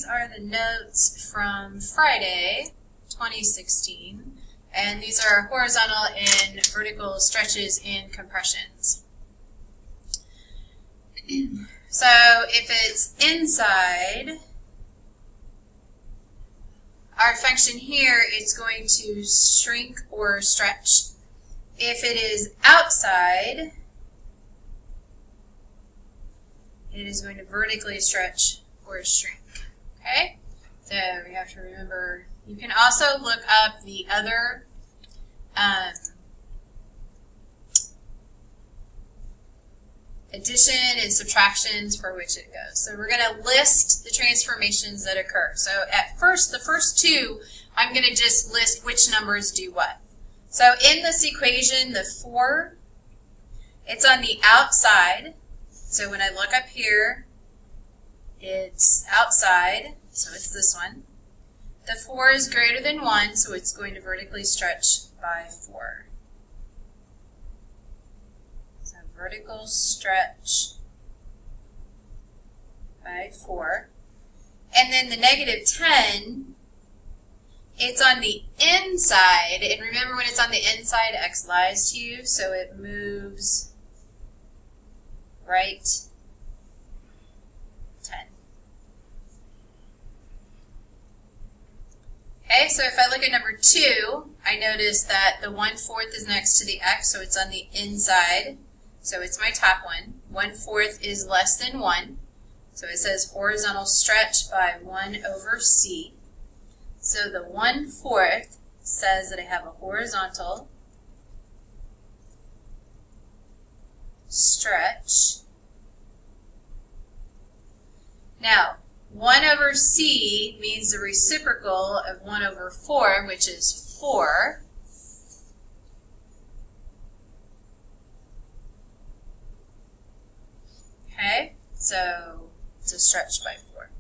these are the notes from Friday, 2016, and these are horizontal and vertical stretches and compressions. So if it's inside our function here, it's going to shrink or stretch. If it is outside, it is going to vertically stretch or shrink. Okay? So we have to remember, you can also look up the other addition and subtractions for which it goes. So we're going to list the transformations that occur. So at first, the first two, I'm going to just list which numbers do what. So in this equation, the 4, it's on the outside. So when I look up here, it's outside, so it's this one. The 4 is greater than 1, so it's going to vertically stretch by 4. So vertical stretch by 4. And then the negative 10, it's on the inside. And remember, when it's on the inside, x lies to you, so it moves right 10. Okay, so if I look at number 2, I notice that the 1/4 is next to the x, so it's on the inside. So it's my top one. 1/4 is less than 1. So it says horizontal stretch by 1 over c. So the 1/4 says that I have a horizontal stretch. Now, 1 over c means the reciprocal of 1 over 4, which is 4. Okay, so it's a stretch by 4.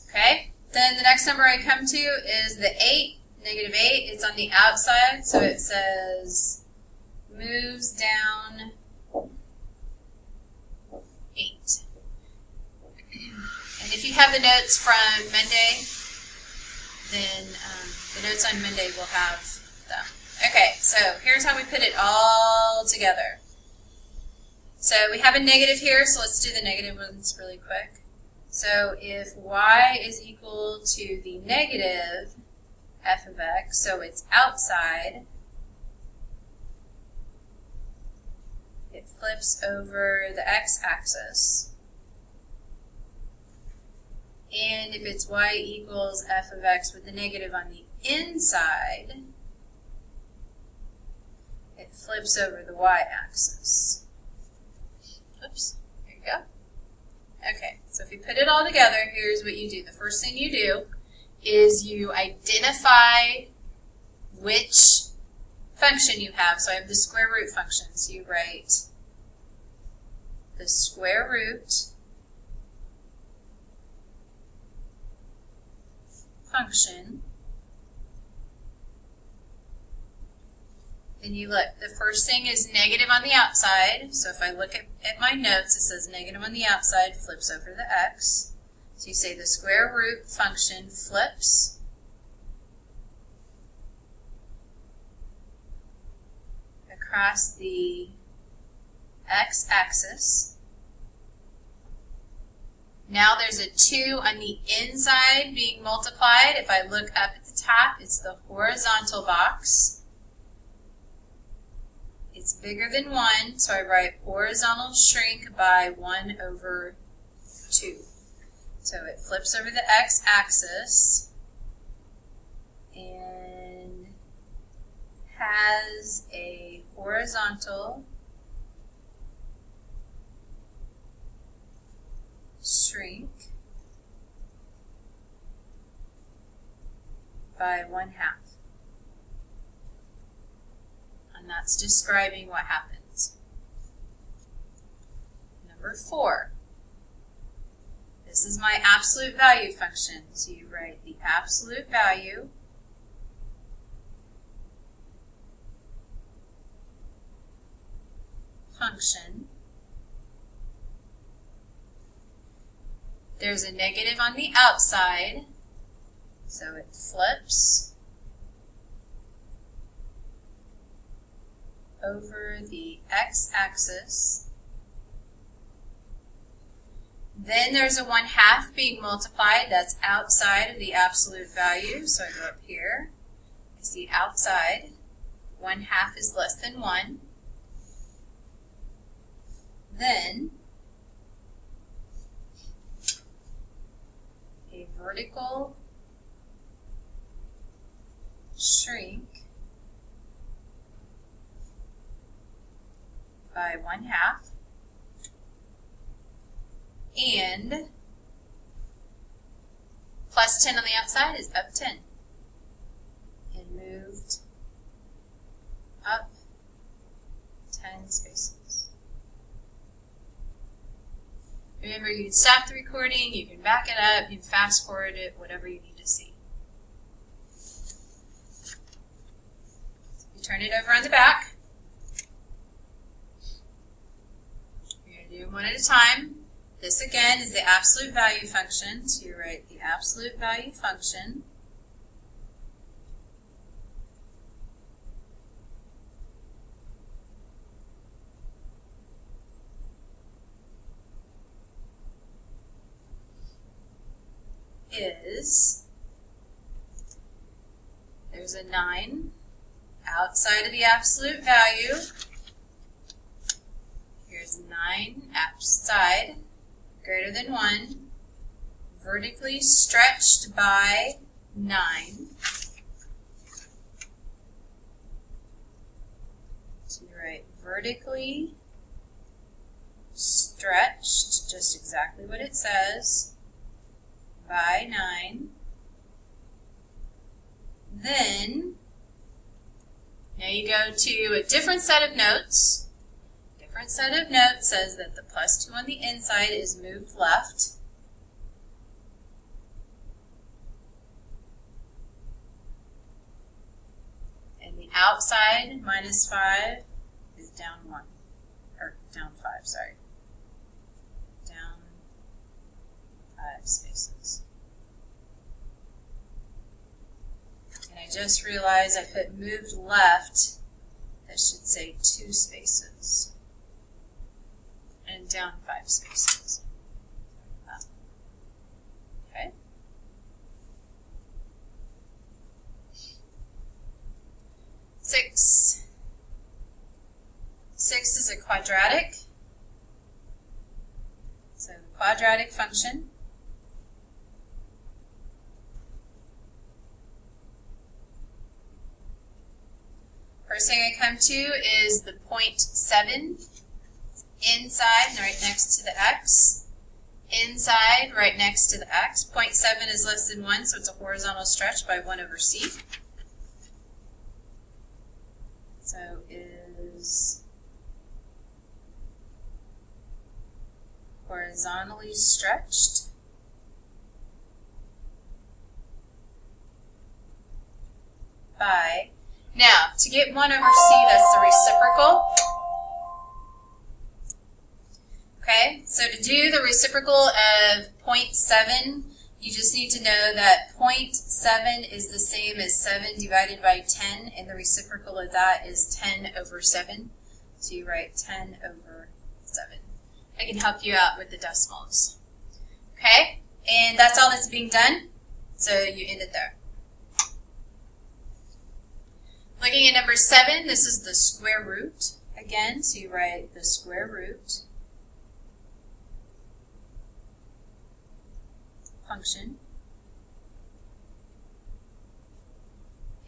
Okay, then the next number I come to is the 8, negative 8. It's on the outside, so it says moves down 8. And if you have the notes from Monday, then the notes on Monday will have them. Okay, so here's how we put it all together. So we have a negative here, so let's do the negative ones really quick. So if y is equal to the negative f of x, so it's outside, it flips over the x-axis. And if it's y equals f of x with the negative on the inside, it flips over the y-axis. Oops, there you go. Okay, so if you put it all together, here's what you do. The first thing you do is you identify which function you have. So I have the square root function. So you write the square root function. Then you look, the first thing is negative on the outside. So if I look at my notes, it says negative on the outside, flips over the x. So you say the square root function flips across the x-axis. Now there's a 2 on the inside being multiplied. If I look up at the top, it's the horizontal box. It's bigger than 1, so I write horizontal shrink by 1 over 2. So it flips over the x-axis and has a horizontal shrink by 1/2. And that's describing what happens. Number 4. This is my absolute value function. So you write the absolute value function there's a negative on the outside, so it flips over the x-axis. Then there's a 1/2 being multiplied. That's outside of the absolute value. So I go up here. I see outside. 1/2 is less than 1. Then a vertical shrink by 1/2. And plus 10 on the outside is up 10. And moved up 10 spaces. Remember, you can stop the recording, you can back it up, you can fast forward it, whatever you need to see. You turn it over on the back. You're going to do them one at a time. This again is the absolute value function, so you write the absolute value function. Is, there's a 9 outside of the absolute value. Here's 9 outside. Greater than 1, vertically stretched by 9. So you write vertically stretched, just exactly what it says, by 9. Then, now you go to a different set of notes. Different set of notes says that the plus 2 on the inside is moved left. And the outside, minus 5, is down 1. Or down 5, sorry. Down 5 spaces. And I just realized I put moved left. That should say 2 spaces. And down 5 spaces. Okay. Six is a quadratic. So the quadratic function. First thing I come to is the 0.7. Inside, right next to the x. Inside, right next to the x. 0.7 is less than 1, so it's a horizontal stretch by 1 over c. So is horizontally stretched by, now, to get 1 over c, that's the reciprocal. Okay, so to do the reciprocal of 0.7, you just need to know that 0.7 is the same as 7 divided by 10, and the reciprocal of that is 10 over 7. So you write 10 over 7. I can help you out with the decimals. Okay, and that's all that's being done, so you end it there. Looking at number 7, this is the square root again, so you write the square root function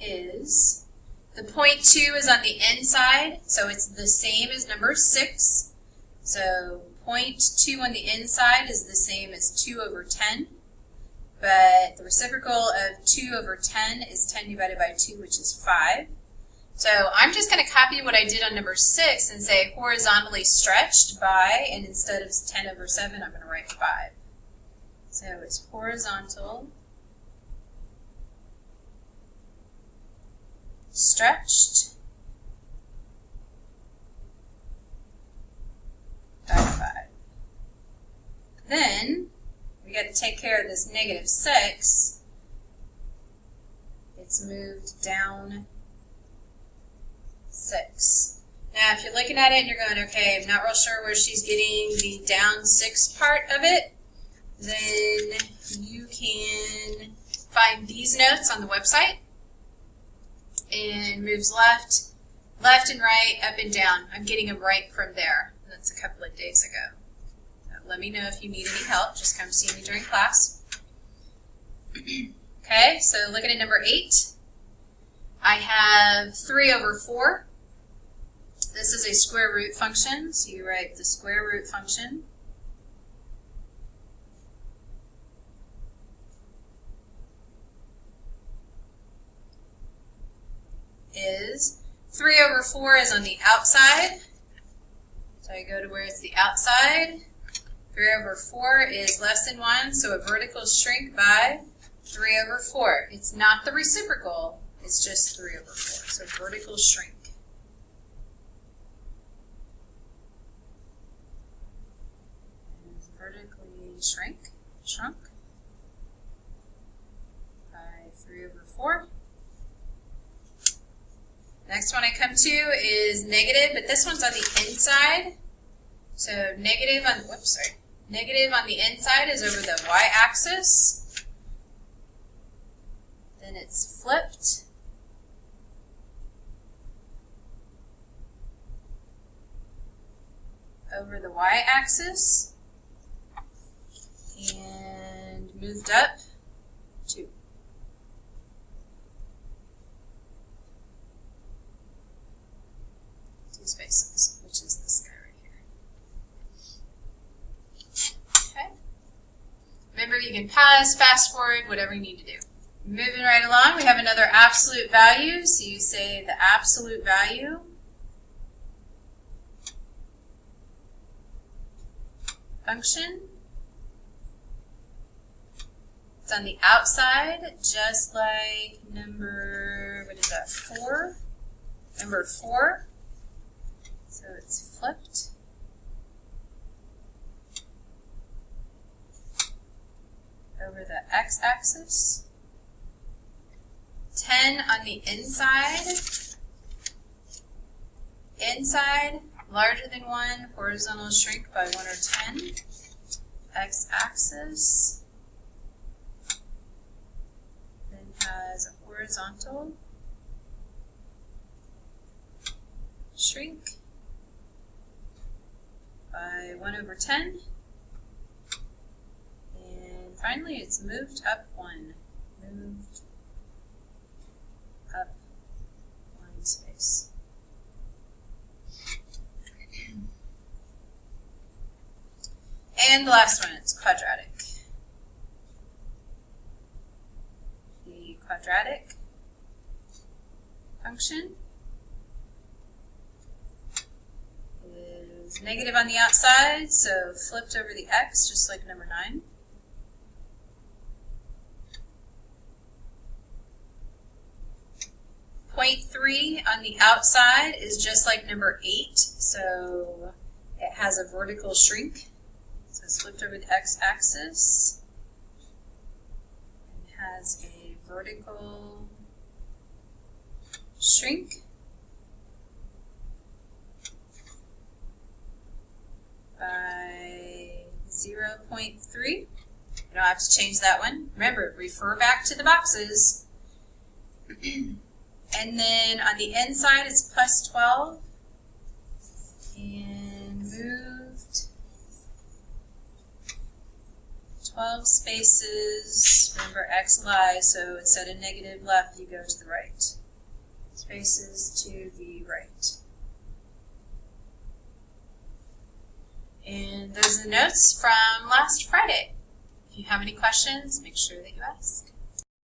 is, the 0.2 is on the inside, so it's the same as number 6. So 0.2 on the inside is the same as 2 over 10, but the reciprocal of 2 over 10 is 10 divided by 2, which is 5. So I'm just going to copy what I did on number 6 and say horizontally stretched by, and instead of 10 over 7, I'm going to write 5. So it's horizontal stretched by 5. Then we got to take care of this -6. It's moved down 6. Now, if you're looking at it and you're going, okay, I'm not real sure where she's getting the down 6 part of it, then you can find these notes on the website and moves left, left and right, up and down. I'm getting them right from there. That's a couple of days ago. So let me know if you need any help. Just come see me during class. Okay, so looking at number 8, I have 3/4. This is a square root function, so you write the square root function. Is 3/4 is on the outside, so I go to where it's the outside. 3/4 is less than 1, so a vertical shrink by 3/4. It's not the reciprocal, it's just 3/4, so vertical shrink. Vertically shrunk by 3/4. Next one I come to is negative, but this one's on the inside. So negative on the inside is over the y-axis. Then it's flipped. Over the y-axis. And moved up 2. Spaces, which is this guy right here. Okay. Remember, you can pause, fast forward, whatever you need to do. Moving right along, we have another absolute value. So you say the absolute value function. It's on the outside, just like number, what is that, 4? Number 4. So it's flipped. Over the x-axis. 10 on the inside. Inside, larger than 1, horizontal shrink by 1 or 10. X-axis. Then has a horizontal shrink by 1/10, and finally it's moved up 1, moved up 1 space. And the last one, it's quadratic. The quadratic function is negative on the outside, so flipped over the x, just like number 9. Point 3 on the outside is just like number 8, so it has a vertical shrink. So it's flipped over the x-axis and has a vertical shrink by 0.3. You don't have to change that one. Remember, refer back to the boxes. And then on the inside it's plus 12 and moved 12 spaces. Remember x lies, so instead of negative left, you go to the right. Spaces to the right. And those are the notes from last Friday. If you have any questions, make sure that you ask.